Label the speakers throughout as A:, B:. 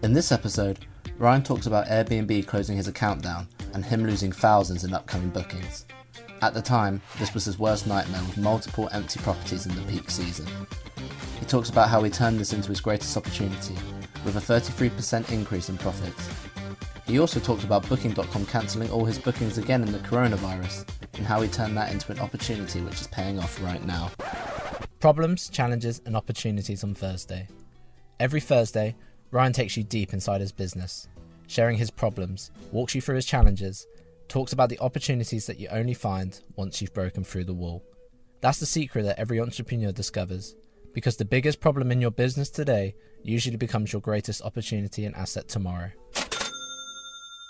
A: In this episode, Ryan talks about Airbnb closing his account down and him losing thousands in upcoming bookings. At the time, this was his worst nightmare with multiple empty properties in the peak season. He talks about how he turned this into his greatest opportunity, with a 33% increase in profits. He also talked about Booking.com cancelling all his bookings again in the coronavirus, and how he turned that into an opportunity which is paying off right now. Problems, challenges, and opportunities on Thursday. Every Thursday, Ryan takes you deep inside his business, sharing his problems, walks you through his challenges, talks about the opportunities that you only find once you've broken through the wall. That's the secret that every entrepreneur discovers, because the biggest problem in your business today usually becomes your greatest opportunity and asset tomorrow.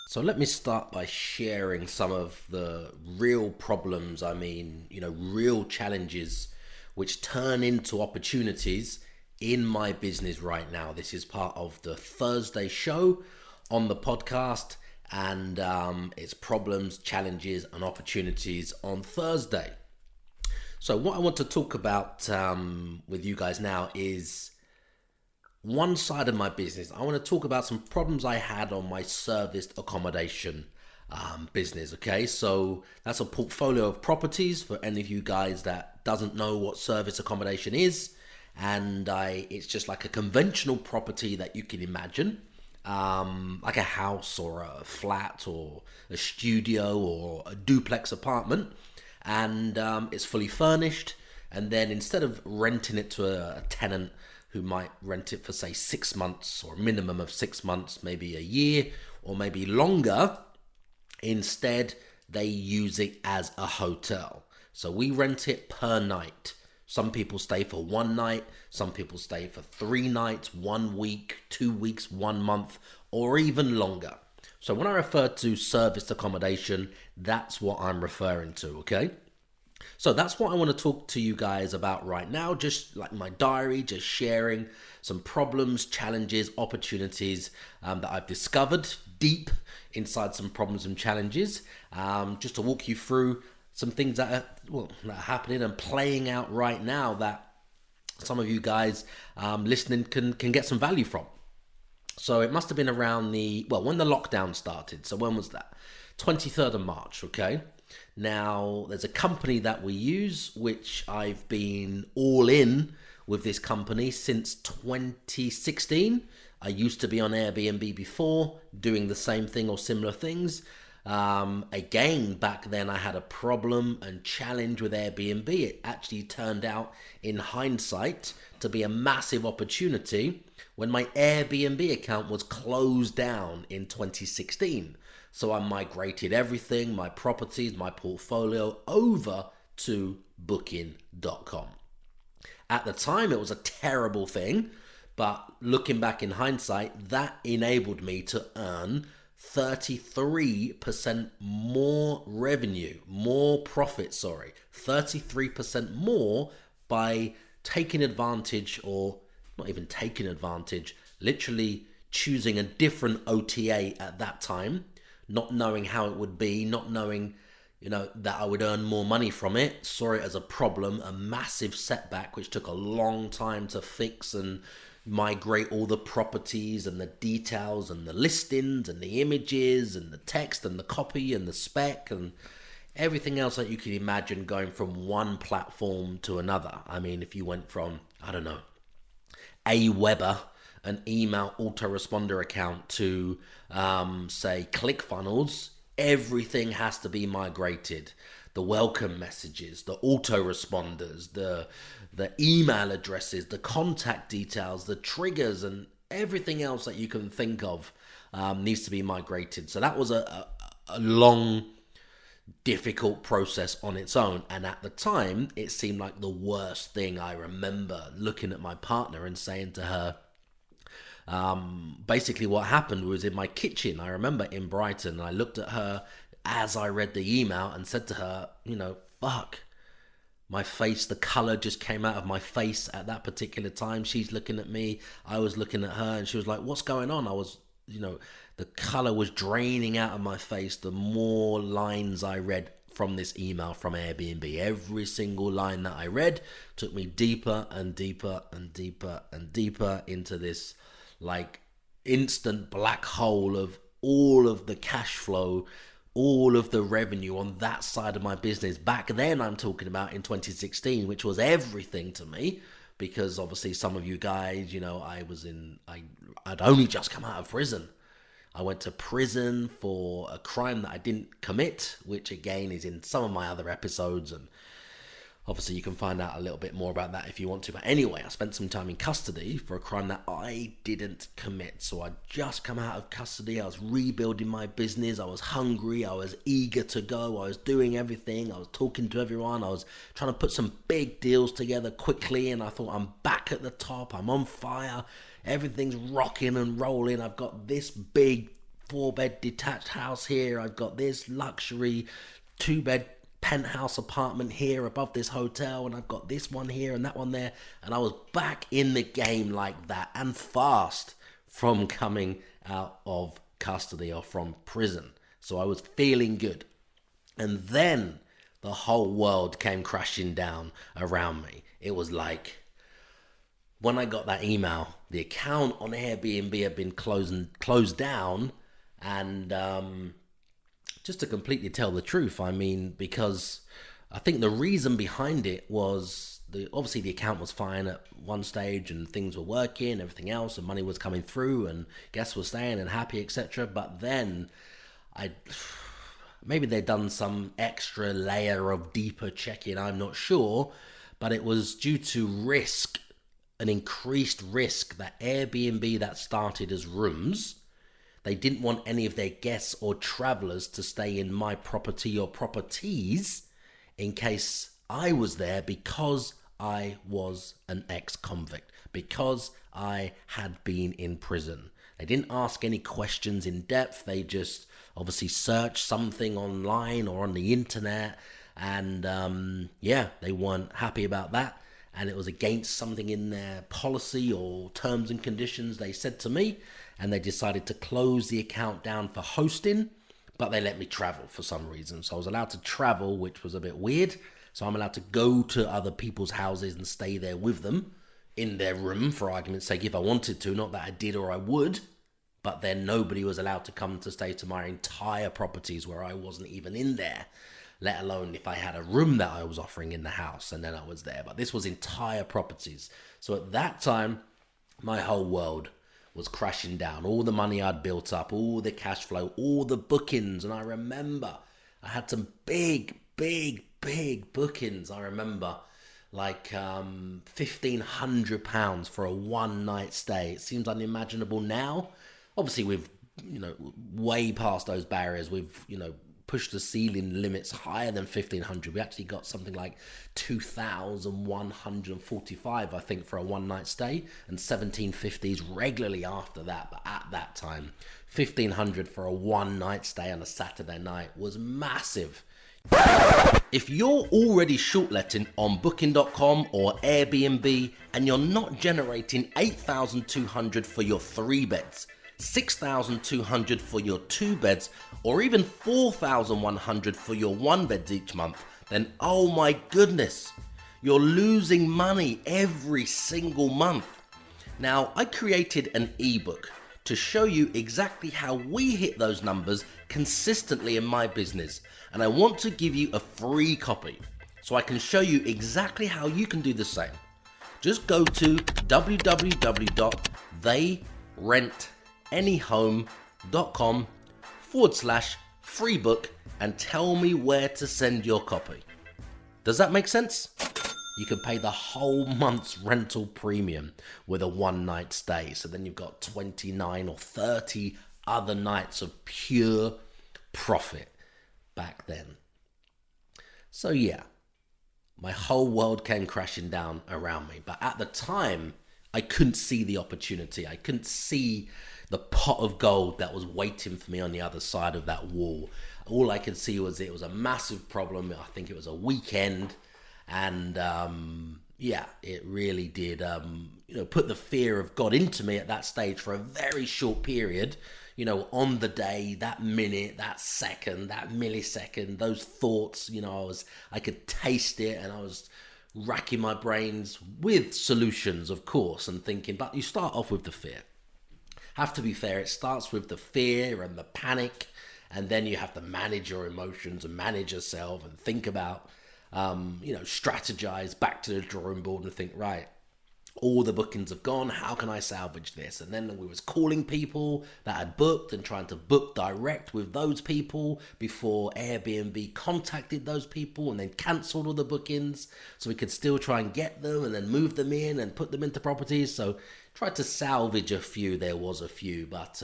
B: So let me start by sharing some of the real problems, real challenges which turn into opportunities in my business right now. This is part of the Thursday show on the podcast, and it's problems, challenges, and opportunities on Thursday. So what I want to talk about with you guys now is one side of my business. I want to talk about some problems I had on my serviced accommodation business. Okay, so that's a portfolio of properties for any of you guys that doesn't know what service accommodation is. And it's just like a conventional property that you can imagine, like a house or a flat or a studio or a duplex apartment. And it's fully furnished. And then instead of renting it to a tenant who might rent it for, say, 6 months or a minimum of 6 months, maybe a year or maybe longer, instead they use it as a hotel. So we rent it per night. Some people stay for 1 night, some people stay for 3 nights, 1 week, 2 weeks, 1 month, or even longer. So when I refer to serviced accommodation, that's what I'm referring to, okay? So that's what I want to talk to you guys about right now, just like my diary, just sharing some problems, challenges, opportunities that I've discovered deep inside some problems and challenges, just to walk you through some things that are happening and playing out right now that some of you guys listening can get some value from. So it must have been around when the lockdown started. So when was that? 23rd of March, okay? Now, there's a company that we use, which I've been all in with this company since 2016. I used to be on Airbnb before, doing the same thing or similar things. Again, back then I had a problem and challenge with Airbnb. It actually turned out in hindsight to be a massive opportunity when my Airbnb account was closed down in 2016. So I migrated everything, my properties, my portfolio over to Booking.com. At the time, it was a terrible thing, but looking back in hindsight, that enabled me to earn 33% more revenue, more profit, 33% more by taking advantage, or not even taking advantage, literally choosing a different OTA at that time, not knowing how it would be, not knowing, that I would earn more money from it. Saw it as a problem, a massive setback, which took a long time to fix and migrate all the properties and the details and the listings and the images and the text and the copy and the spec and everything else that you can imagine going from one platform to another. I mean, if you went from, Aweber, an email autoresponder account, to, say, ClickFunnels, everything has to be migrated. The welcome messages, the autoresponders, the email addresses, the contact details, the triggers, and everything else that you can think of needs to be migrated. So that was a long, difficult process on its own. And at the time, it seemed like the worst thing. I remember looking at my partner and saying to her, basically what happened was in my kitchen, I remember in Brighton, I looked at her as I read the email and said to her, fuck, my face, the color just came out of my face at that particular time. She's looking at me, I was looking at her, and she was like, what's going on? I was, the color was draining out of my face the more lines I read from this email from Airbnb. Every single line that I read took me deeper and deeper and deeper and deeper into this, like, instant black hole of all of the cash flow, all of the revenue on that side of my business. Back then, I'm talking about in 2016, which was everything to me, because obviously some of you guys, I'd only just come out of prison. I went to prison for a crime that I didn't commit, which again is in some of my other episodes, and obviously you can find out a little bit more about that if you want to. But anyway, I spent some time in custody for a crime that I didn't commit. So I'd just come out of custody. I was rebuilding my business. I was hungry. I was eager to go. I was doing everything. I was talking to everyone. I was trying to put some big deals together quickly. And I thought, I'm back at the top. I'm on fire. Everything's rocking and rolling. I've got this big 4-bed detached house here. I've got this luxury 2-bed penthouse apartment here above this hotel, and I've got this one here and that one there, and I was back in the game like that, and fast from coming out of custody or from prison. So I was feeling good. And then the whole world came crashing down around me. It was like, when I got that email, the account on Airbnb had been closed down, and just to completely tell the truth, because I think the reason behind it was obviously the account was fine at one stage and things were working, everything else, and money was coming through and guests were staying and happy, etc. But then maybe they'd done some extra layer of deeper checking, I'm not sure, but it was due to risk, an increased risk, that Airbnb that started as rooms, they didn't want any of their guests or travelers to stay in my property or properties in case I was there, because I was an ex-convict, because I had been in prison. They didn't ask any questions in depth. They just obviously searched something online or on the internet, and they weren't happy about that. And it was against something in their policy or terms and conditions, they said to me, and they decided to close the account down for hosting, but they let me travel for some reason. So I was allowed to travel, which was a bit weird. So I'm allowed to go to other people's houses and stay there with them in their room, for argument's sake, if I wanted to. Not that I did or I would, but then nobody was allowed to come to stay to my entire properties where I wasn't even in there, let alone if I had a room that I was offering in the house and then I was there. But this was entire properties. So at that time, my whole world was crashing down. All the money I'd built up, all the cash flow, all the bookings. And I remember I had some big bookings. I remember like £1,500 for a one-night stay. It seems unimaginable now. Obviously, we've way past those barriers. We've pushed the ceiling limits higher than 1,500. We actually got something like 2,145, I think, for a one-night stay, and 1,750s regularly after that. But at that time, 1,500 for a one-night stay on a Saturday night was massive. If you're already shortletting on Booking.com or Airbnb and you're not generating 8,200 for your 3 beds, 6,200 for your 2 beds, or even 4,100 for your 1 beds each month, then oh my goodness, you're losing money every single month. Now, I created an ebook to show you exactly how we hit those numbers consistently in my business, and I want to give you a free copy so I can show you exactly how you can do the same. Just go to www.theyrentanihome.com/free book and tell me where to send your copy. Does that make sense? You can pay the whole month's rental premium with a one-night stay. So then you've got 29 or 30 other nights of pure profit back then. So yeah, my whole world came crashing down around me. But at the time, I couldn't see the opportunity. I couldn't see the pot of gold that was waiting for me on the other side of that wall. All I could see was it was a massive problem. I think it was a weekend. And it really did, put the fear of God into me at that stage for a very short period. On the day, that minute, that second, that millisecond, those thoughts, I could taste it, and I was racking my brains with solutions, of course, and thinking, but you start off with the fear. have to be fair, it starts with the fear and the panic, and then you have to manage your emotions and manage yourself and think about, strategize back to the drawing board and think, right, all the bookings have gone, how can I salvage this? And then we was calling people that had booked and trying to book direct with those people before Airbnb contacted those people and then cancelled all the bookings, so we could still try and get them and then move them in and put them into properties. So tried to salvage a few. There was a few, but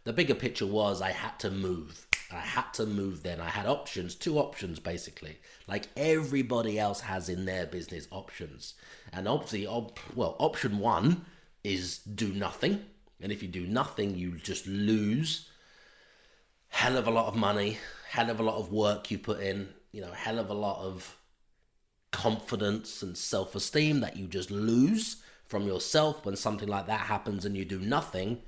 B: the bigger picture was I had to move. I had to move then. I had options, two options basically, like everybody else has in their business, options. And obviously, option one is do nothing. And if you do nothing, you just lose hell of a lot of money, hell of a lot of work you put in, hell of a lot of confidence and self-esteem that you just lose from yourself when something like that happens and you do nothing.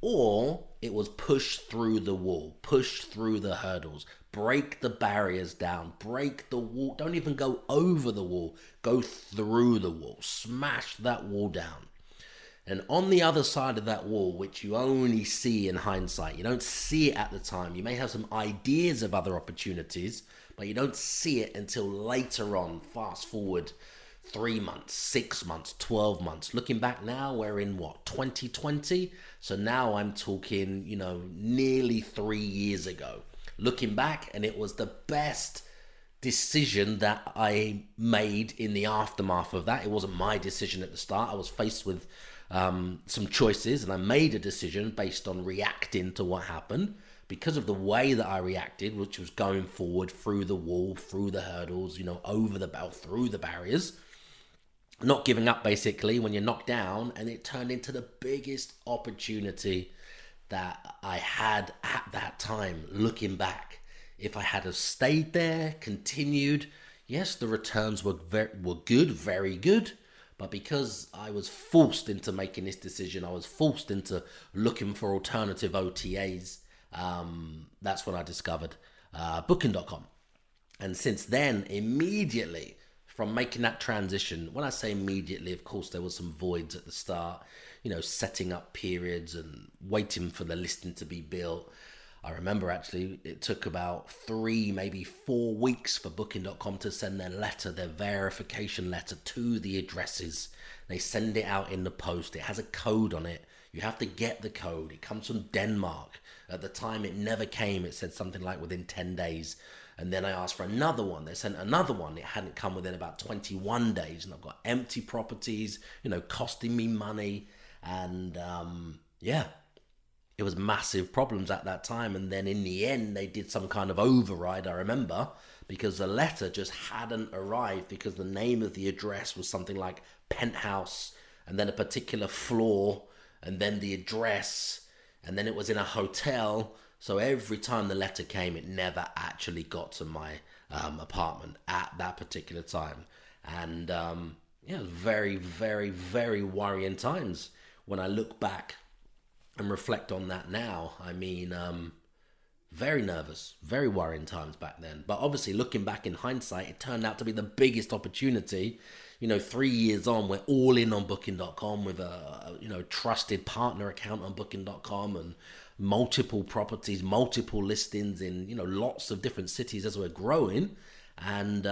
B: Or it was push through the wall, push through the hurdles, break the barriers down, break the wall. Don't even go over the wall, go through the wall, smash that wall down. And on the other side of that wall, which you only see in hindsight, you don't see it at the time. You may have some ideas of other opportunities, but you don't see it until later on. Fast forward 3 months, 6 months, 12 months. Looking back now, we're in 2020? So now I'm talking, nearly 3 years ago. Looking back, and it was the best decision that I made in the aftermath of that. It wasn't my decision at the start. I was faced with some choices, and I made a decision based on reacting to what happened. Because of the way that I reacted, which was going forward through the wall, through the hurdles, over the bell, through the barriers, not giving up basically when you're knocked down, and it turned into the biggest opportunity that I had at that time. Looking back, if I had have stayed there, continued, yes, the returns were good, very good, but because I was forced into making this decision, I was forced into looking for alternative OTAs. That's when I discovered Booking.com, and since then, immediately from making that transition, when I say immediately, of course, there was some voids at the start, setting up periods and waiting for the listing to be built. I remember actually it took about 3, maybe 4 weeks for Booking.com to send their verification letter to the addresses. They send it out in the post. It has a code on it. You have to get the code. It comes from Denmark. At the time, it never came. It said something like within 10 days. And then I asked for another one. They sent another one. It hadn't come within about 21 days. And I've got empty properties, costing me money. And it was massive problems at that time. And then in the end, they did some kind of override, I remember, because the letter just hadn't arrived because the name of the address was something like penthouse, and then a particular floor, and then the address, and then it was in a hotel. So every time the letter came, it never actually got to my apartment at that particular time. And it was very, very, very worrying times. When I look back and reflect on that now, I mean, very nervous, very worrying times back then. But obviously, looking back in hindsight, it turned out to be the biggest opportunity. 3 years on, we're all in on Booking.com with a trusted partner account on Booking.com and multiple properties, multiple listings in, lots of different cities as we're growing. And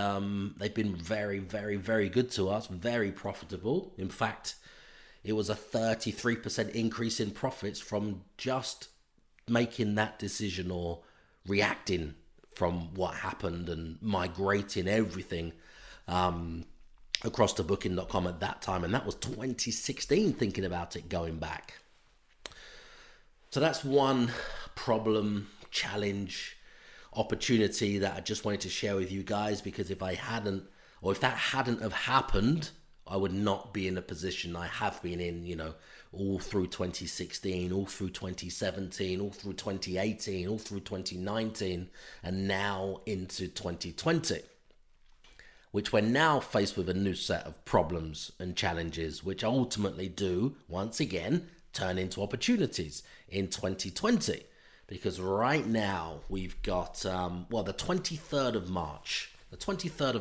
B: they've been very, very, very good to us, very profitable. In fact, it was a 33% increase in profits from just making that decision or reacting from what happened and migrating everything across to Booking.com at that time. And that was 2016, thinking about it, going back. So that's one problem, challenge, opportunity that I just wanted to share with you guys, because if that hadn't have happened, I would not be in a position I have been in, all through 2016, all through 2017, all through 2018, all through 2019, and now into 2020, which we're now faced with a new set of problems and challenges, which ultimately do, once again, turn into opportunities in 2020. Because right now we've got, the 23rd of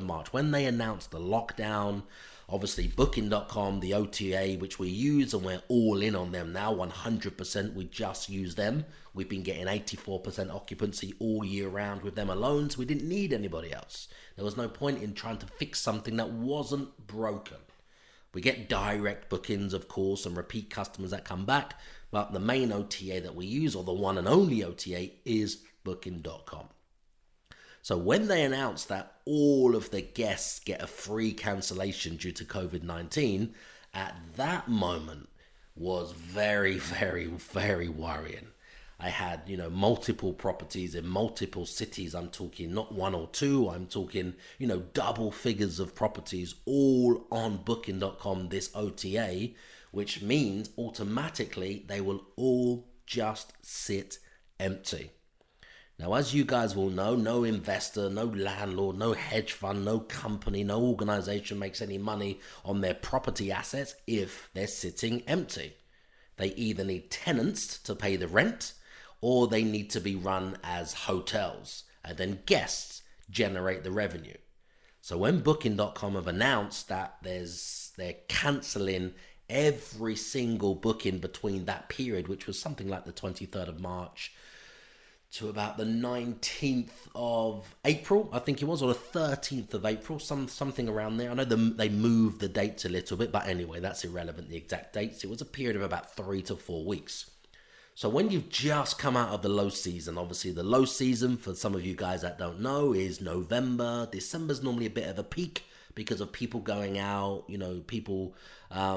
B: March, when they announced the lockdown Obviously, Booking.com, the OTA which we use, and we're all in on them now, 100%. We just use them. We've been getting 84% occupancy all year round with them alone, so we didn't need anybody else. There was no point in trying to fix something that wasn't broken. We get direct bookings, of course, and repeat customers that come back, but the main OTA that we use, or the one and only OTA, is Booking.com. So when they announced that all of the guests get a free cancellation due to COVID-19, at that moment was very, very, very worrying. I had, multiple properties in multiple cities. I'm talking not one or two. I'm talking, double figures of properties all on Booking.com, this OTA, which means automatically they will all just sit empty. Now, as you guys will know, no investor, no landlord, no hedge fund, no company, no organization makes any money on their property assets if they're sitting empty. They either need tenants to pay the rent, or they need to be run as hotels, and then guests generate the revenue. So when Booking.com have announced that they're cancelling every single booking between that period, which was something like the 23rd of March to about the 19th of April, I think it was, or the 13th of April, something around there. I know they moved the dates a little bit, but anyway, that's irrelevant, the exact dates. It was a period of about 3 to 4 weeks. So when you've just come out of the low season, obviously the low season, for some of you guys that don't know, is November. December's normally a bit of a peak because of people going out, people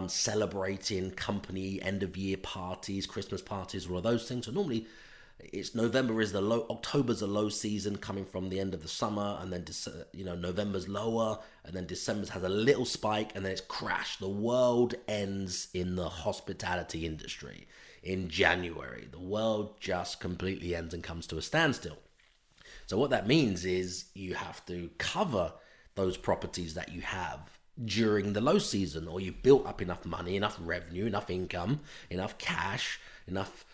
B: celebrating company end-of-year parties, Christmas parties, all of those things. So normally November is the low, October's a low season coming from the end of the summer, and then November's lower, and then December has a little spike, and then it's crashed. The world ends in the hospitality industry in January. The world just completely ends and comes to a standstill. So what that means is you have to cover those properties that you have during the low season, or you've built up enough money, enough revenue, enough income, enough cash, enough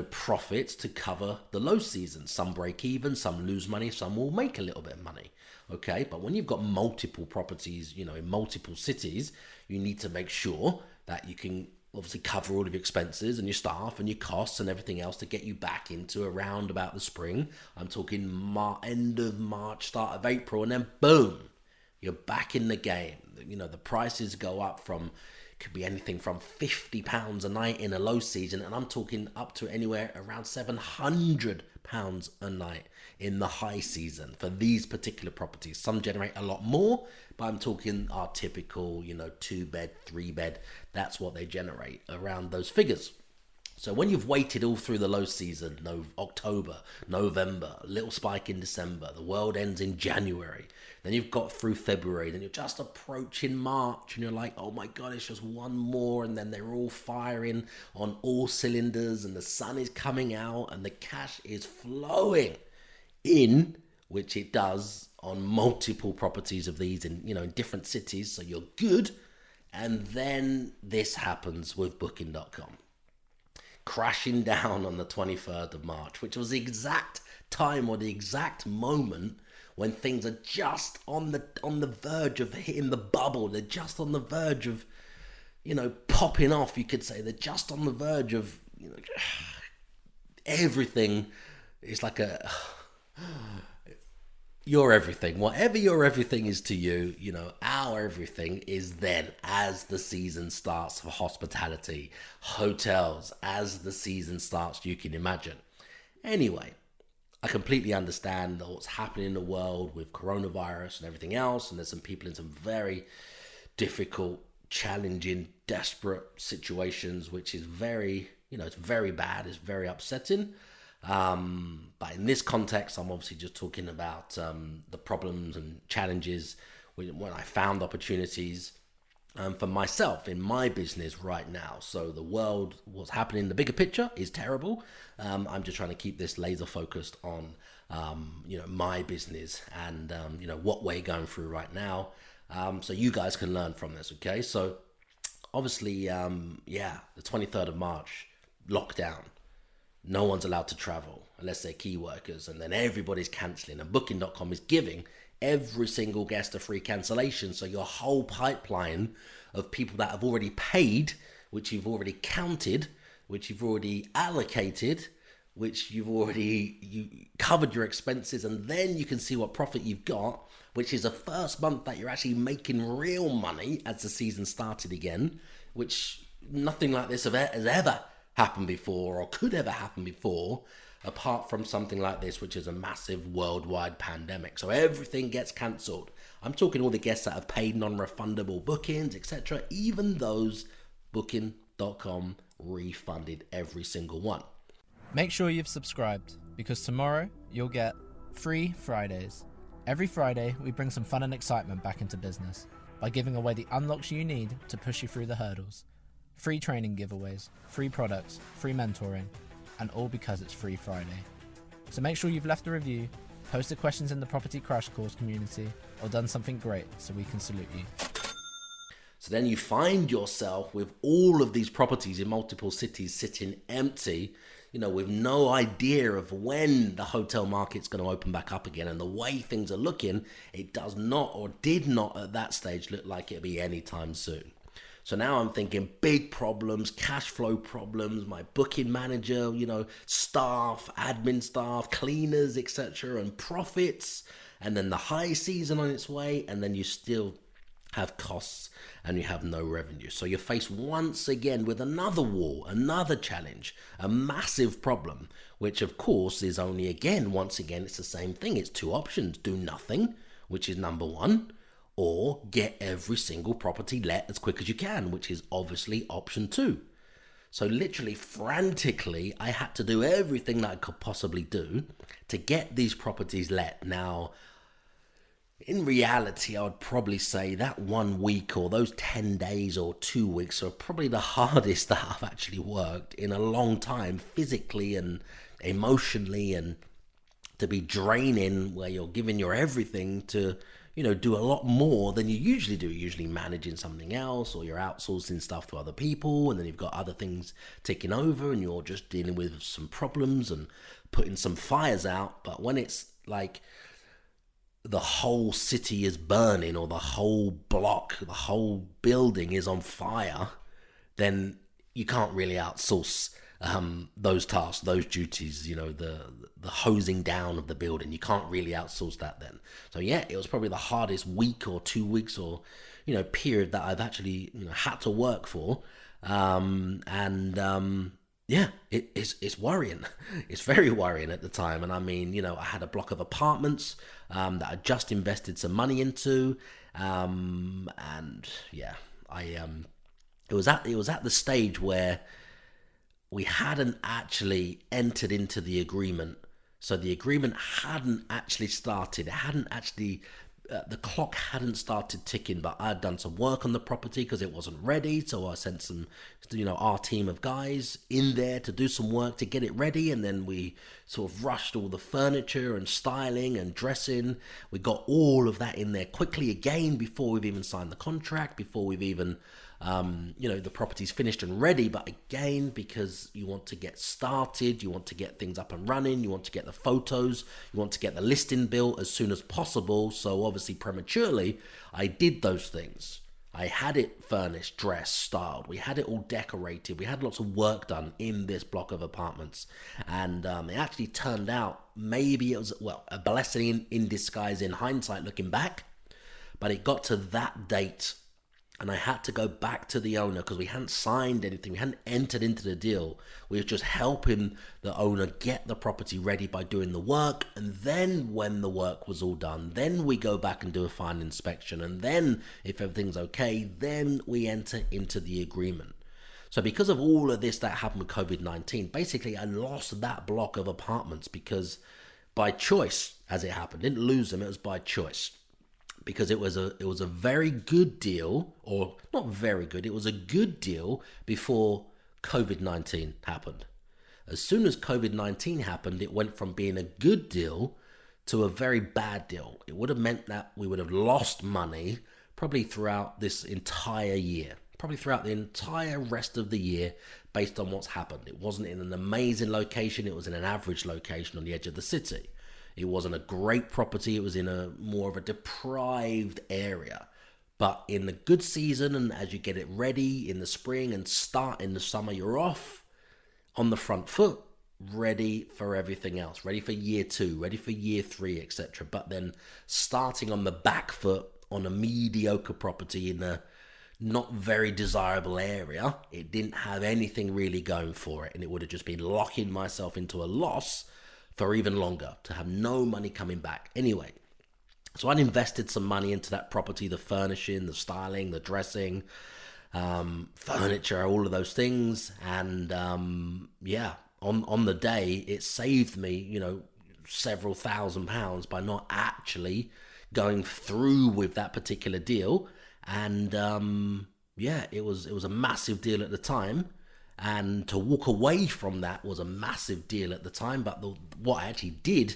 B: profits to cover the low season. Some break even, some lose money, some will make a little bit of money. Okay, but when you've got multiple properties, in multiple cities, you need to make sure that you can obviously cover all of your expenses and your staff and your costs and everything else to get you back into around about the spring. I'm talking end of March, start of April, and then boom, you're back in the game. The prices go up from, could be anything from £50 a night in a low season, and I'm talking up to anywhere around £700 a night in the high season for these particular properties. Some generate a lot more, but I'm talking our typical, 2-bed, 3-bed. That's what they generate around those figures. So when you've waited all through the low season, October, November, a little spike in December, the world ends in January, then you've got through February, then you're just approaching March, and you're like, oh my God, it's just one more, and then they're all firing on all cylinders, and the sun is coming out, and the cash is flowing in, which it does on multiple properties of these in different cities, so you're good. And then this happens with Booking.com. Crashing down on the 23rd of March, which was the exact time or the exact moment when things are just on the verge of hitting the bubble. They're just on the verge of, popping off, you could say. They're just on the verge of, everything is like your everything. Whatever your everything is to you, our everything is then as the season starts for hospitality, hotels, as the season starts, you can imagine. Anyway, I completely understand what's happening in the world with coronavirus and everything else, and there's some people in some very difficult, challenging, desperate situations, which is very, it's very bad, it's very upsetting. But in this context, I'm obviously just talking about the problems and challenges when I found opportunities for myself in my business right now. So the world, what's happening in the bigger picture is terrible. I'm just trying to keep this laser focused on my business and what we're going through right now, so you guys can learn from this. Okay, so obviously the 23rd of March, lockdown. No one's allowed to travel unless they're key workers, and then everybody's cancelling, and Booking.com is giving every single guest a free cancellation. So your whole pipeline of people that have already paid, which you've already counted, which you've already allocated, which you covered your expenses, and then you can see what profit you've got, which is the first month that you're actually making real money as the season started again, which nothing like this has ever happened before or could ever happen before, apart from something like this, which is a massive worldwide pandemic. So everything gets cancelled. I'm talking all the guests that have paid non-refundable bookings, etc. Even those Booking.com refunded every single one.
A: Make sure you've subscribed, because tomorrow you'll get free Fridays. Every Friday, we bring some fun and excitement back into business by giving away the unlocks you need to push you through the hurdles. Free training giveaways, free products, free mentoring, and all because it's Free Friday. So make sure you've left a review, posted questions in the Property Crash Course community, or done something great so we can salute you.
B: So then you find yourself with all of these properties in multiple cities sitting empty, with no idea of when the hotel market's going to open back up again. And the way things are looking, it does not, or did not at that stage, look like it'll be anytime soon. So now I'm thinking big problems, cash flow problems, my booking manager, staff, admin staff, cleaners, etc., and profits, and then the high season on its way, and then you still have costs and you have no revenue. So you're faced once again with another wall, another challenge, a massive problem, which of course is only once again, it's the same thing. It's two options: do nothing, which is number one, or get every single property let as quick as you can, which is obviously option two. So literally frantically, I had to do everything that I could possibly do to get these properties let. Now, in reality, I would probably say that 1 week or those 10 days or 2 weeks are probably the hardest that I've actually worked in a long time, physically and emotionally, and to be draining where you're giving your everything to, do a lot more than you usually do. You're usually managing something else, or you're outsourcing stuff to other people, and then you've got other things taking over and you're just dealing with some problems and putting some fires out. But when it's like the whole city is burning, or the whole block, the whole building is on fire, then you can't really outsource those tasks, those duties, the hosing down of the building. You can't really outsource that then. So yeah, it was probably the hardest week or 2 weeks or, period that I've actually, had to work for. Yeah, it's worrying. It's very worrying at the time. And I mean, I had a block of apartments that I just invested some money into. And yeah, it was at the stage where we hadn't actually entered into the agreement. So the agreement hadn't actually started. It hadn't actually, the clock hadn't started ticking, but I had done some work on the property because it wasn't ready. So I sent some, our team of guys in there to do some work to get it ready. And then we sort of rushed all the furniture and styling and dressing. We got all of that in there quickly again before we've even signed the contract, before we've even the property's finished and ready. But again, because you want to get started, you want to get things up and running, you want to get the photos, you want to get the listing built as soon as possible. So obviously prematurely, I did those things. I had it furnished, dressed, styled. We had it all decorated. We had lots of work done in this block of apartments. And it actually turned out, maybe it was, a blessing in disguise in hindsight looking back. But it got to that date, and I had to go back to the owner because we hadn't signed anything. We hadn't entered into the deal. We were just helping the owner get the property ready by doing the work. And then when the work was all done, then we go back and do a final inspection. And then if everything's okay, then we enter into the agreement. So because of all of this that happened with COVID-19, basically I lost that block of apartments because by choice, as it happened, didn't lose them, it was by choice. Because it was a very good deal, or not very good, it was a good deal before COVID-19 happened. As soon as COVID-19 happened, it went from being a good deal to a very bad deal. It would have meant that we would have lost money probably throughout this entire year, probably throughout the entire rest of the year based on what's happened. It wasn't in an amazing location, it was in an average location on the edge of the city. It wasn't a great property. It was in a more of a deprived area. But in the good season, and as you get it ready in the spring and start in the summer, you're off on the front foot, ready for everything else, ready for year 2, ready for year 3, etc. But then starting on the back foot on a mediocre property in a not very desirable area, it didn't have anything really going for it, and it would have just been locking myself into a loss for even longer, to have no money coming back. Anyway, so I'd invested some money into that property, the furnishing, the styling, the dressing, furniture, all of those things. And yeah, on the day, it saved me, several £1,000s by not actually going through with that particular deal. And yeah, it was a massive deal at the time. And to walk away from that was a massive deal at the time. But what I actually did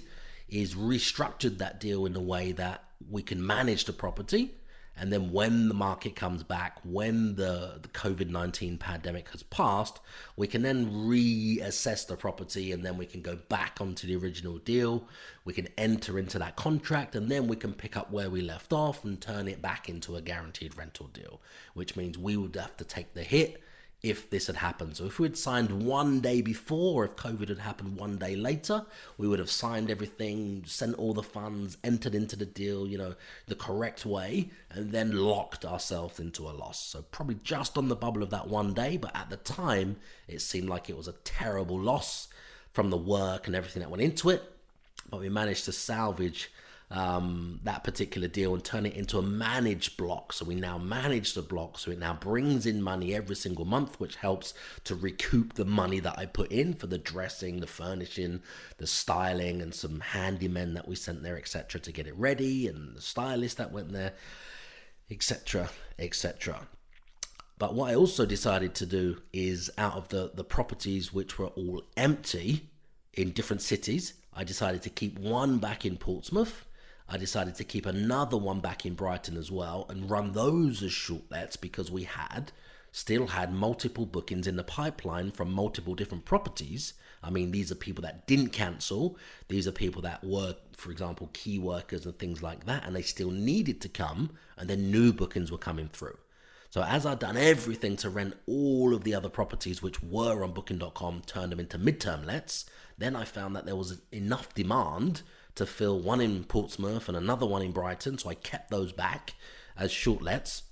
B: is restructured that deal in a way that we can manage the property. And then when the market comes back, when the COVID-19 pandemic has passed, we can then reassess the property, and then we can go back onto the original deal. We can enter into that contract, and then we can pick up where we left off and turn it back into a guaranteed rental deal, which means we would have to take the hit if this had happened. So if we had signed one day before, or if COVID had happened one day later, we would have signed everything, sent all the funds, entered into the deal, the correct way, and then locked ourselves into a loss. So probably just on the bubble of that one day, but at the time, it seemed like it was a terrible loss from the work and everything that went into it. But we managed to salvage that particular deal and turn it into a managed block. So we now manage the block, so it now brings in money every single month, which helps to recoup the money that I put in for the dressing, the furnishing, the styling, and some handymen that we sent there, etc., to get it ready, and the stylist that went there, etc., etc. But what I also decided to do is, out of the properties which were all empty in different cities, I decided to keep one back in Portsmouth. I decided to keep another one back in Brighton as well, and run those as short lets, because we still had multiple bookings in the pipeline from multiple different properties. I mean, these are people that didn't cancel. These are people that were, for example, key workers and things like that, and they still needed to come, and then new bookings were coming through. So as I'd done everything to rent all of the other properties which were on booking.com, turned them into midterm lets, then I found that there was enough demand to fill one in Portsmouth and another one in Brighton. So I kept those back as short lets.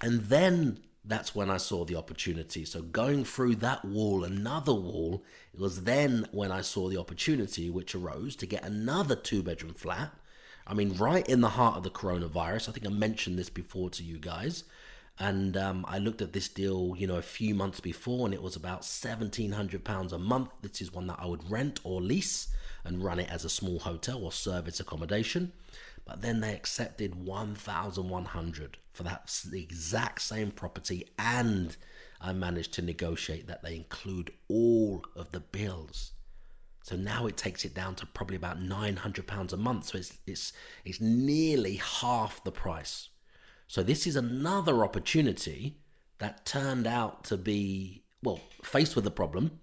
B: And then that's when I saw the opportunity. So going through that wall, another wall, it was then when I saw the opportunity which arose to get another 2-bedroom flat. I mean, right in the heart of the coronavirus. I think I mentioned this before to you guys. And I looked at this deal, a few months before, and it was about £1,700 a month. This is one that I would rent or lease and run it as a small hotel or service accommodation. But then they accepted £1,100 for the exact same property, and I managed to negotiate that they include all of the bills. So now it takes it down to probably about £900 a month. So it's nearly half the price. So this is another opportunity that turned out to be, faced with the problem,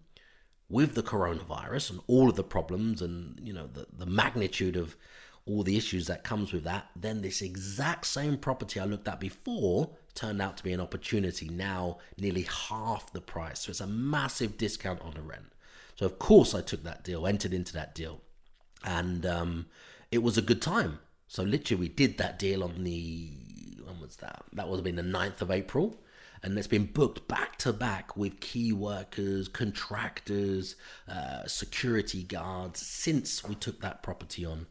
B: with the coronavirus and all of the problems and, the magnitude of all the issues that comes with that. Then this exact same property I looked at before turned out to be an opportunity, now nearly half the price. So it's a massive discount on the rent. So of course I took that deal, entered into that deal, and it was a good time. So literally we did that deal on when was that? That would have been the 9th of April. And it's been booked back to back with key workers, contractors, security guards since we took that property on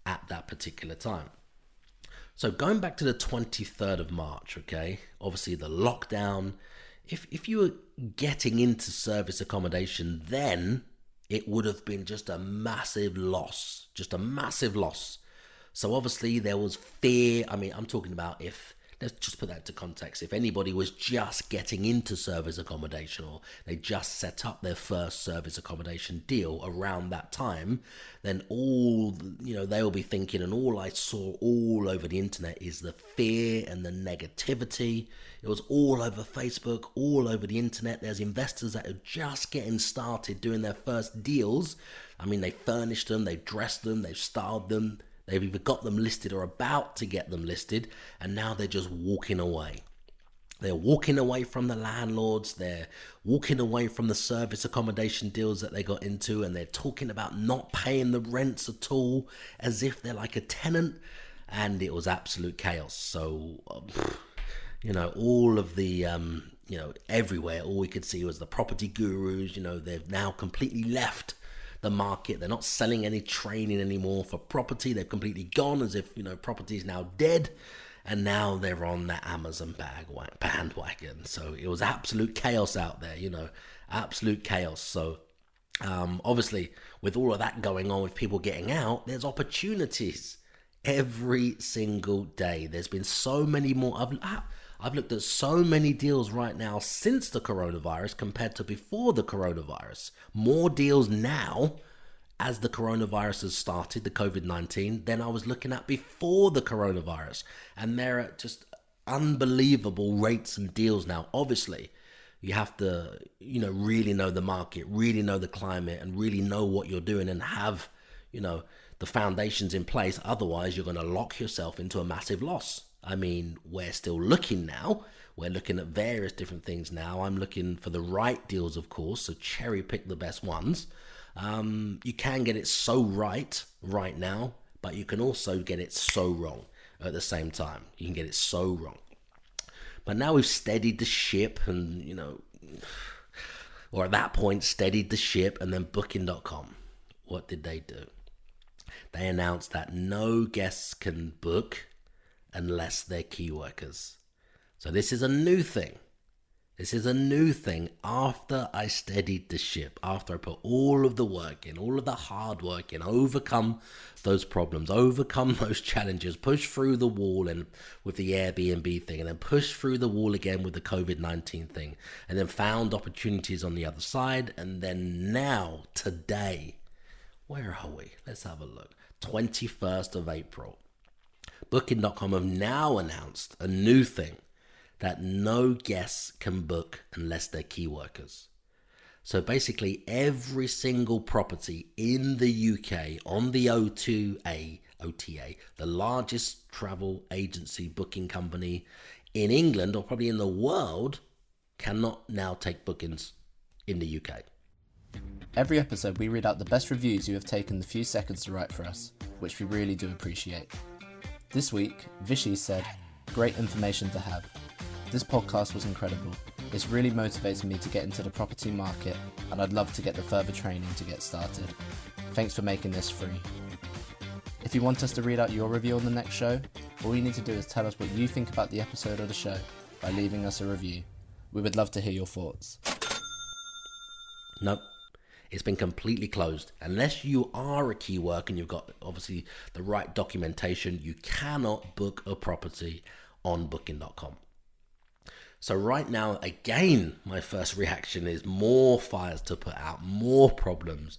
B: at that particular time. So going back to the 23rd of March, okay, obviously the lockdown, if you were getting into service accommodation then, it would have been just a massive loss. So obviously there was fear. I mean, I'm talking about if, let's just put that into context. If anybody was just getting into service accommodation, or they just set up their first service accommodation deal around that time, then they'll be thinking, and all I saw all over the internet is the fear and the negativity. It was all over Facebook, all over the internet. There's investors that are just getting started doing their first deals. I mean, they furnished them, they've dressed them, they've styled them, they've either got them listed or about to get them listed, and now they're just walking away. They're walking away from the landlords, they're walking away from the service accommodation deals that they got into, and they're talking about not paying the rents at all, as if they're like a tenant, and it was absolute chaos. So, all of the, everywhere, all we could see was the property gurus. They've now completely left the market. They're not selling any training anymore for property. They've completely gone, as if, property is now dead. And now they're on that Amazon bandwagon. So it was absolute chaos out there, absolute chaos. So obviously, with all of that going on, with people getting out, there's opportunities every single day. There's been so many more. I've looked at so many deals right now since the coronavirus compared to before the coronavirus. More deals now as the coronavirus has started, the COVID-19, than I was looking at before the coronavirus. And they're at just unbelievable rates and deals now. Obviously, you have to, really know the market, really know the climate, and really know what you're doing, and have, the foundations in place. Otherwise, you're going to lock yourself into a massive loss. I mean, we're still looking now. We're looking at various different things now. I'm looking for the right deals, of course, so cherry pick the best ones. You can get it so right now, but you can also get it so wrong at the same time. You can get it so wrong. But now we've steadied the ship, and, or at that point, steadied the ship, and then Booking.com. What did they do? They announced that no guests can book unless they're key workers. So this is a new thing. This is a new thing after I steadied the ship, after I put all of the work in, all of the hard work in, overcome those problems, overcome those challenges, push through the wall and with the Airbnb thing, and then push through the wall again with the COVID-19 thing, and then found opportunities on the other side. And then now, today, where are we? Let's have a look. 21st of April. Booking.com have now announced a new thing, that no guests can book unless they're key workers. So basically, every single property in the UK on the OTA, the largest travel agency booking company in England, or probably in the world, cannot now take bookings in the UK.
A: Every episode, we read out the best reviews you have taken the few seconds to write for us, which we really do appreciate. This week, Vishy said, "Great information to have. This podcast was incredible. This really motivates me to get into the property market, and I'd love to get the further training to get started. Thanks for making this free." If you want us to read out your review on the next show, all you need to do is tell us what you think about the episode or the show by leaving us a review. We would love to hear your thoughts.
B: Nope. It's been completely closed. Unless you are a key worker and you've got obviously the right documentation, you cannot book a property on Booking.com. So right now, again, my first reaction is more fires to put out, more problems,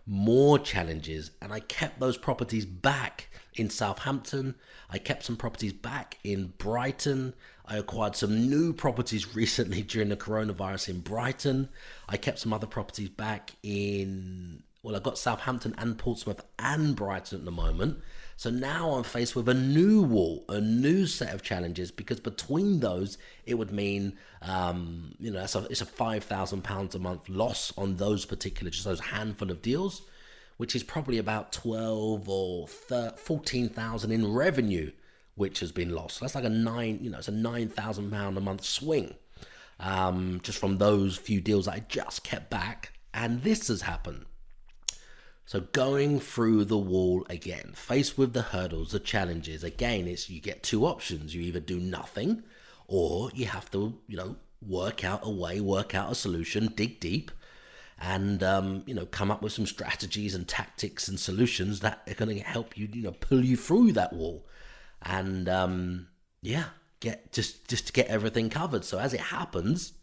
B: more challenges. And I kept those properties back in Southampton. I kept some properties back in Brighton. I acquired some new properties recently during the coronavirus in Brighton. I kept some other properties back I've got Southampton and Portsmouth and Brighton at the moment. So now I'm faced with a new wall, a new set of challenges, because between those, it would mean, it's a £5,000 a month loss on those handful of deals, which is probably about 12 or 14,000 in revenue, which has been lost. So that's like it's a £9,000 a month swing, just from those few deals that I just kept back. And this has happened. So going through the wall again, faced with the hurdles, the challenges, again, you get two options. You either do nothing, or you have to, work out a way, work out a solution, dig deep, and, come up with some strategies and tactics and solutions that are going to help you, pull you through that wall. And, just to get everything covered. So as it happens,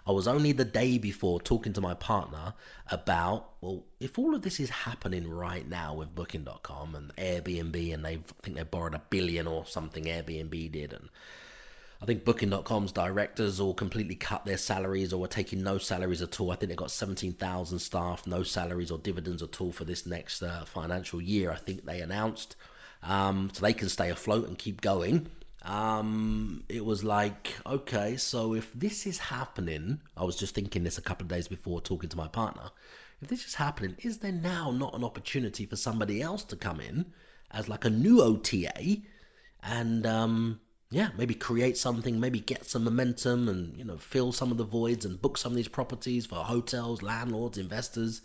B: I was only the day before talking to my partner about, well, if all of this is happening right now with Booking.com and Airbnb, and I think they borrowed $1 billion or something, Airbnb did, and I think Booking.com's directors all completely cut their salaries or were taking no salaries at all. I think they got 17,000 staff, no salaries or dividends at all for this next financial year, I think they announced. So they can stay afloat and keep going. It was like, okay, so if this is happening, I was just thinking this a couple of days before talking to my partner, if this is happening, is there now not an opportunity for somebody else to come in as like a new OTA and maybe create something, maybe get some momentum and, fill some of the voids and book some of these properties for hotels, landlords, investors,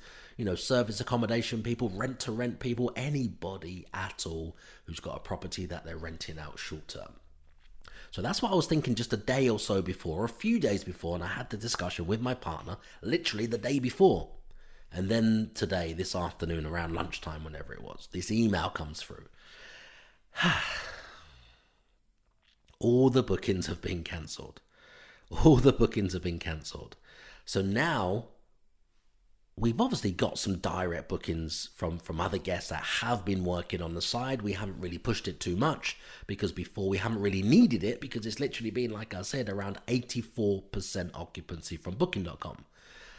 B: service accommodation people, rent to rent people, anybody at all who's got a property that they're renting out short term. So that's what I was thinking just a day or so before, or a few days before, and I had the discussion with my partner literally the day before. And then today, this afternoon, around lunchtime, whenever it was, this email comes through. All the bookings have been cancelled. All the bookings have been cancelled. So now we've obviously got some direct bookings from other guests that have been working on the side. We haven't really pushed it too much because before we haven't really needed it because it's literally been, like I said, around 84% occupancy from Booking.com.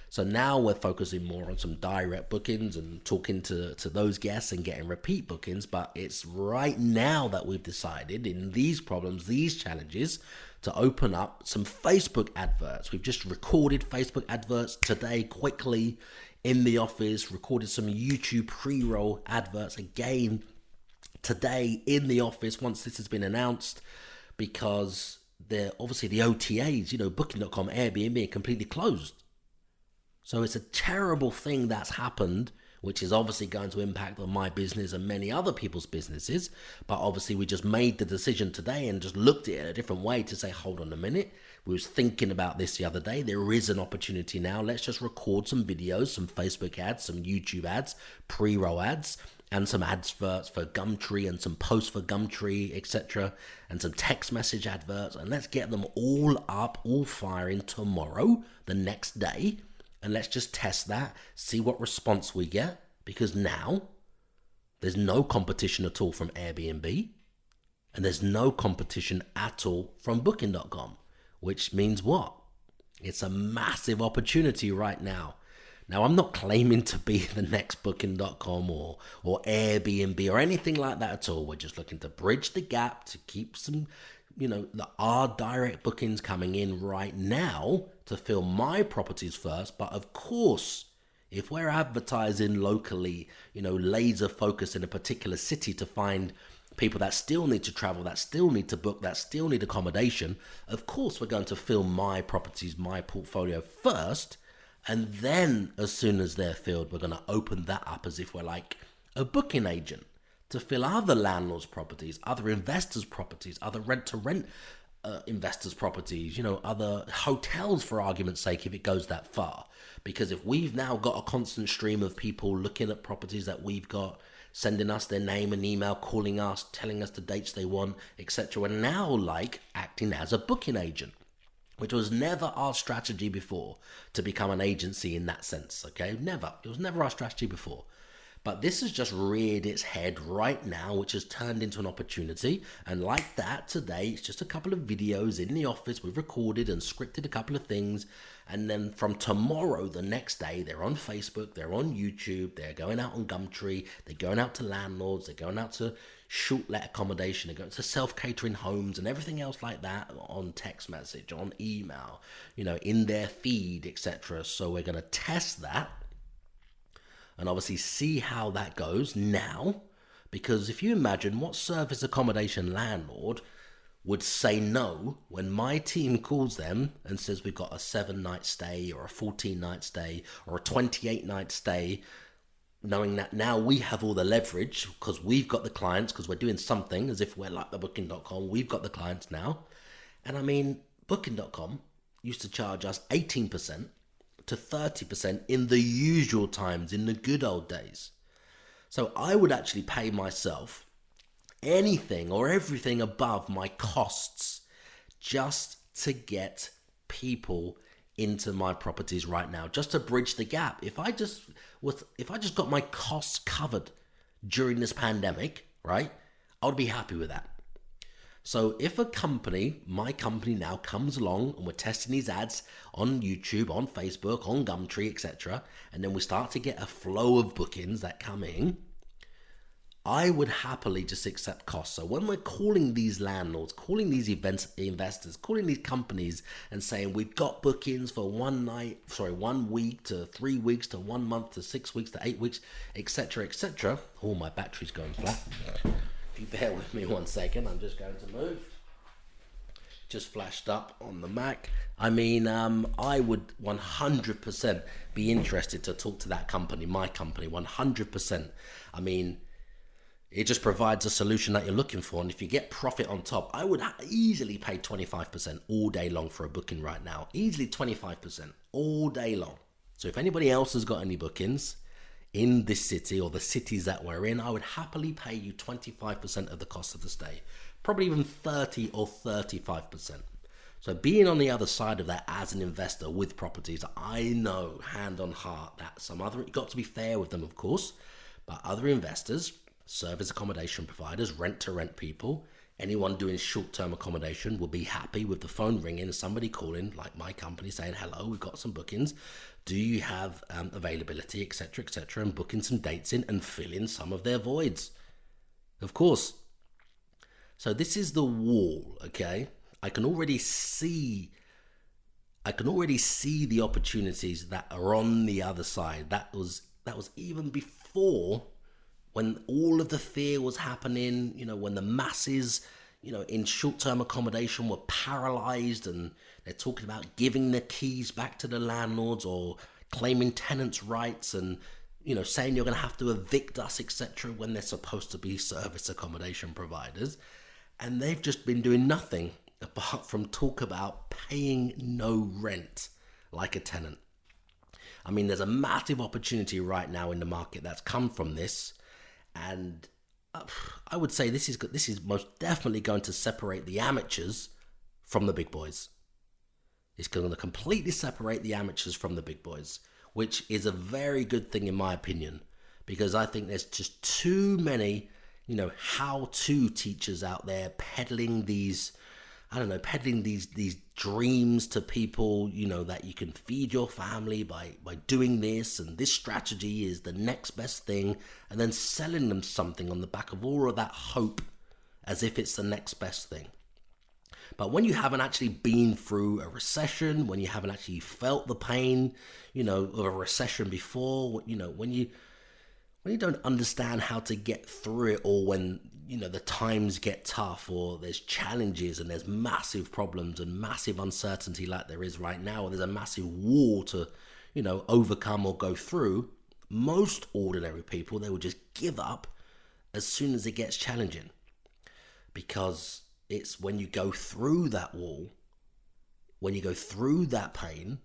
B: So now we're focusing more on some direct bookings and talking to those guests and getting repeat bookings. But it's right now that we've decided in these problems, these challenges, to open up some Facebook adverts. We've just recorded Facebook adverts today quickly in the office, recorded some YouTube pre-roll adverts again today in the office once this has been announced, because they're obviously the OTAs, Booking.com, Airbnb are completely closed. So it's a terrible thing that's happened, which is obviously going to impact on my business and many other people's businesses. But obviously we just made the decision today and just looked at it a different way to say, hold on a minute. We was thinking about this the other day. There is an opportunity now. Let's just record some videos, some Facebook ads, some YouTube ads, pre-roll ads, and some adverts for Gumtree and some posts for Gumtree, etc. And some text message adverts. And let's get them all up, all firing tomorrow, the next day. And let's just test that, see what response we get, because now there's no competition at all from Airbnb and there's no competition at all from Booking.com, which means what? It's a massive opportunity right now. Now, I'm not claiming to be the next Booking.com or Airbnb or anything like that at all. We're just looking to bridge the gap to keep some, our direct bookings coming in right now to fill my properties first. But of course, if we're advertising locally, laser focus in a particular city to find people that still need to travel, that still need to book, that still need accommodation, of course we're going to fill my properties, my portfolio first. And then as soon as they're filled, we're going to open that up as if we're like a booking agent to fill other landlords' properties, other investors' properties, other rent-to-rent investors' properties, other hotels, for argument's sake, if it goes that far. Because if we've now got a constant stream of people looking at properties that we've got, sending us their name and email, calling us, telling us the dates they want, etc., we're now like acting as a booking agent, which was never our strategy before, to become an agency in that sense, okay? Never. It was never our strategy before. But this has just reared its head right now, which has turned into an opportunity. And like that, today, it's just a couple of videos in the office. We've recorded and scripted a couple of things. And then from tomorrow, the next day, they're on Facebook, they're on YouTube, they're going out on Gumtree, they're going out to landlords, they're going out to short-let accommodation, they're going to self-catering homes and everything else like that on text message, on email, in their feed, etc. So we're going to test that and obviously see how that goes now, because if you imagine what service accommodation landlord would say no when my team calls them and says we've got a 7-night stay or a 14-night stay or a 28-night stay, knowing that now we have all the leverage because we've got the clients, because we're doing something as if we're like the Booking.com, we've got the clients now. And I mean, Booking.com used to charge us 18% to 30% in the usual times, in the good old days. So I would actually pay myself anything or everything above my costs just to get people into my properties right now, just to bridge the gap. If I just got my costs covered during this pandemic, right, I would be happy with that. So if a company, my company now comes along and we're testing these ads on YouTube, on Facebook, on Gumtree, etc., and then we start to get a flow of bookings that come in, I would happily just accept costs. So when we're calling these landlords, calling these investors, calling these companies and saying we've got bookings for 1 week to 3 weeks to 1 month to 6 weeks to 8 weeks, etc., etc. Oh, my battery's going flat. If you bear with me 1 second, I'm just going to move. Just flashed up on the Mac. I mean, I would 100% be interested to talk to that company, my company, 100%. I mean, it just provides a solution that you're looking for. And if you get profit on top, I would easily pay 25% all day long for a booking right now. Easily 25% all day long. So if anybody else has got any bookings in this city or the cities that we're in, I would happily pay you 25% of the cost of the stay. Probably even 30 or 35%. So being on the other side of that as an investor with properties, I know hand on heart that you've got to be fair with them, of course, but other investors, service accommodation providers, rent-to-rent people, anyone doing short-term accommodation will be happy with the phone ringing and somebody calling, like my company, saying, hello, we've got some bookings. Do you have availability, etc., etc., and booking some dates in and fill in some of their voids. Of course. So this is the wall, okay? I can already see the opportunities that are on the other side. That was even before, when all of the fear was happening, when the masses, in short-term accommodation were paralyzed and they're talking about giving the keys back to the landlords or claiming tenants' rights and, saying you're going to have to evict us, etc., when they're supposed to be service accommodation providers. And they've just been doing nothing apart from talk about paying no rent like a tenant. I mean, there's a massive opportunity right now in the market that's come from this. And I would say this is most definitely going to separate the amateurs from the big boys. It's going to completely separate the amateurs from the big boys, which is a very good thing in my opinion, because I think there's just too many, how-to teachers out there peddling these dreams to people, that you can feed your family by doing this, and this strategy is the next best thing, and then selling them something on the back of all of that hope as if it's the next best thing. But when you haven't actually been through a recession, when you haven't actually felt the pain, of a recession before, when you don't understand how to get through it, or when, the times get tough, or there's challenges and there's massive problems and massive uncertainty like there is right now, or there's a massive wall to, overcome or go through, most ordinary people, they will just give up as soon as it gets challenging. Because it's when you go through that wall, when you go through that pain,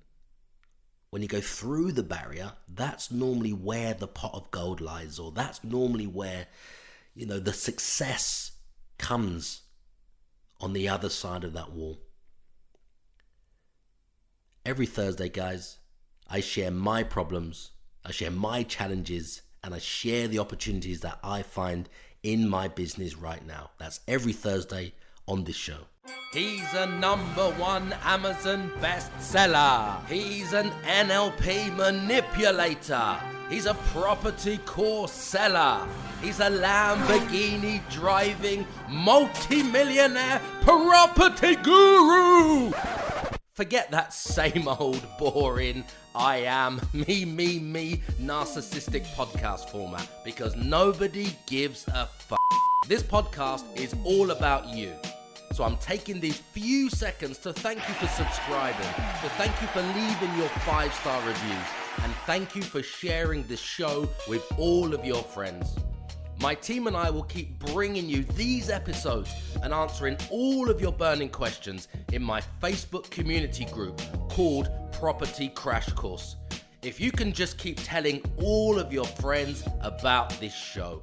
B: when you go through the barrier, that's normally where the pot of gold lies, or that's normally where, the success comes on the other side of that wall. Every Thursday, guys, I share my problems, I share my challenges, and I share the opportunities that I find in my business right now. That's every Thursday on this show.
C: He's a #1 Amazon bestseller. He's an NLP manipulator. He's a property course seller. He's a Lamborghini driving multi-millionaire property guru. Forget that same old boring I am me narcissistic podcast format, because nobody gives a f***. This podcast is all about you. So I'm taking these few seconds to thank you for subscribing, to thank you for leaving your 5-star reviews, and thank you for sharing this show with all of your friends. My team and I will keep bringing you these episodes and answering all of your burning questions in my Facebook community group called Property Crash Course. If you can just keep telling all of your friends about this show.